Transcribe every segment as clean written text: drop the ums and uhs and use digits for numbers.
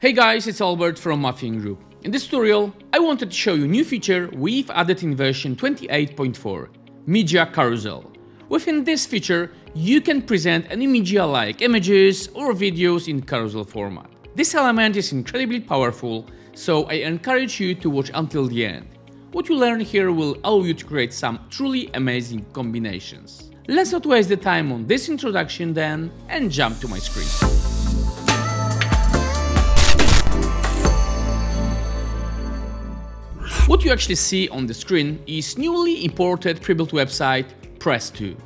Hey guys, it's Albert from Muffin Group. In this tutorial, I wanted to show you a new feature we've added in version 28.4, Media Carousel. Within this feature, you can present any media like images or videos in carousel format. This element is incredibly powerful, so I encourage you to watch until the end. What you learn here will allow you to create some truly amazing combinations. Let's not waste the time on this introduction then and jump to my screen. What you actually see on the screen is newly imported pre-built website Press2.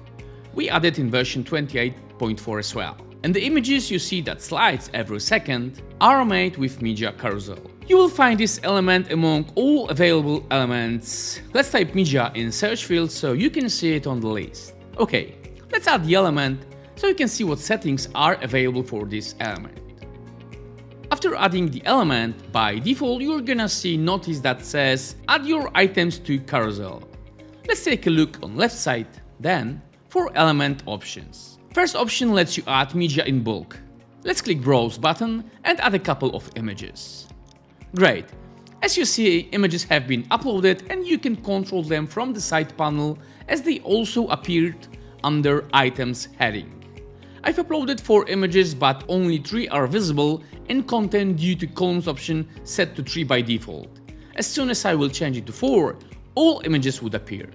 We added in version 28.4 as well. And the images you see that slides every second are made with Media Carousel. You will find this element among all available elements. Let's type media in search field so you can see it on the list. Okay, let's add the element so you can see what settings are available for this element. After adding the element, by default you're gonna see notice that says add your items to carousel. Let's take a look on left side then for element options. First option lets you add media in bulk. Let's click browse button and add a couple of images. Great, as you see images have been uploaded and you can control them from the side panel as they also appeared under items heading. I've uploaded 4 images but only 3 are visible in content due to columns option set to 3 by default. As soon as I will change it to 4, all images would appear.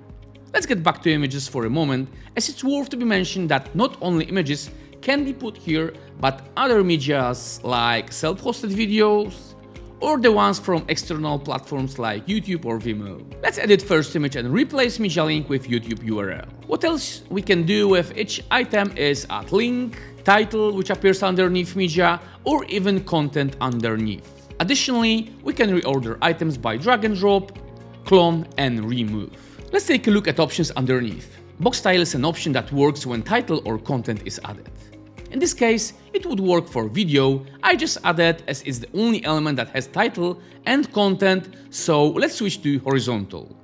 Let's get back to images for a moment, as it's worth to be mentioned that not only images can be put here but other medias like self-hosted videos or the ones from external platforms like YouTube or Vimeo. Let's edit first image and replace media link with YouTube URL. What else we can do with each item is add link, title which appears underneath media, or even content underneath. Additionally, we can reorder items by drag and drop, clone and remove. Let's take a look at options underneath. Box style is an option that works when title or content is added. In this case, it would work for video. I just added as it's the only element that has title and content, so let's switch to horizontal.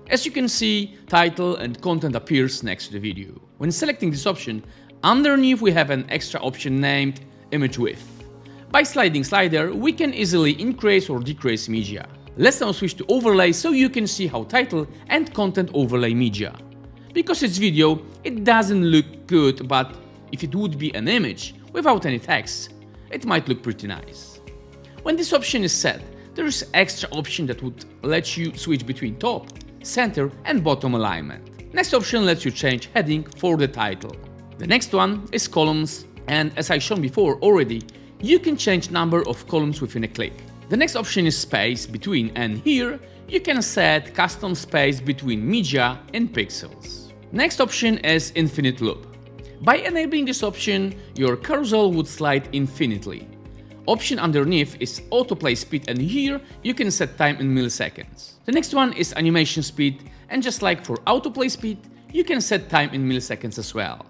As you can see, title and content appears next to the video. When selecting this option, underneath we have an extra option named image width. By sliding slider, we can easily increase or decrease media. Let's now switch to overlay so you can see how title and content overlay media. Because it's video, it doesn't look good, but if it would be an image without any text, it might look pretty nice. When this option is set, there is extra option that would let you switch between top, center and bottom alignment. Next option lets you change heading for the title. The next one is columns, and as I shown before already, you can change number of columns within a click. The next option is space between, and here you can set custom space between media and pixels. Next option is infinite loop. By enabling this option, your carousel would slide infinitely. Option underneath is autoplay speed, and here you can set time in milliseconds. The next one is animation speed, and just like for autoplay speed, you can set time in milliseconds as well.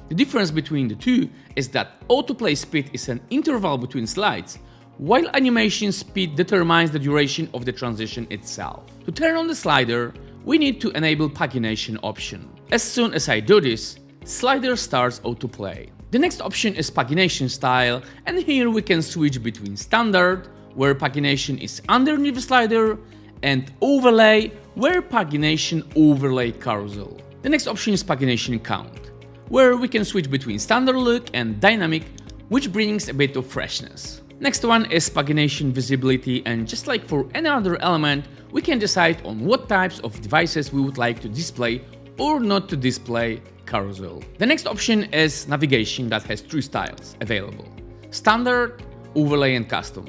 The difference between the two is that autoplay speed is an interval between slides, while animation speed determines the duration of the transition itself. To turn on the slider, we need to enable pagination option. As soon as I do this, slider starts autoplay. The next option is pagination style, and here we can switch between standard, where pagination is underneath the slider, and overlay, where pagination overlay carousel. The next option is pagination count, where we can switch between standard look and dynamic, which brings a bit of freshness. Next one is pagination visibility, and just like for any other element, we can decide on what types of devices we would like to display or not to display carousel. The next option is navigation that has 3 styles available: standard, overlay and custom.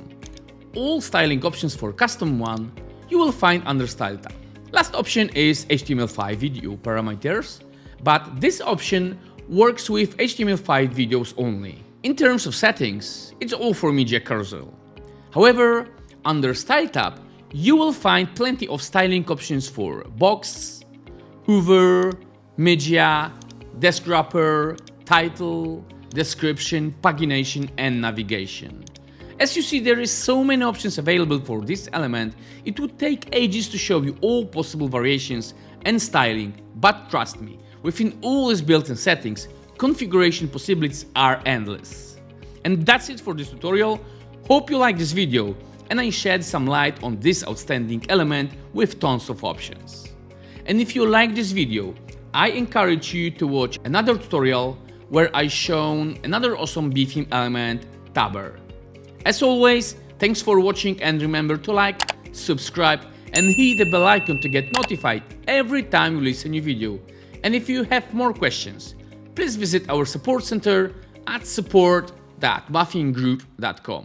All styling options for custom one you will find under style tab. Last option is HTML5 video parameters, but this option works with HTML5 videos only. In terms of settings, it's all for Media Carousel. However, under style tab, you will find plenty of styling options for box, hover, media, desk wrapper, title, description, pagination and navigation. As you see, there is so many options available for this element, it would take ages to show you all possible variations and styling, but trust me, within all its built-in settings, configuration possibilities are endless. And that's it for this tutorial. Hope you liked this video and I shed some light on this outstanding element with tons of options. And if you like this video, I encourage you to watch another tutorial where I shown another awesome Betheme element, tabber. As always, thanks for watching and remember to like, subscribe and hit the bell icon to get notified every time you release a new video. And if you have more questions, please visit our support center at support.muffingroup.com.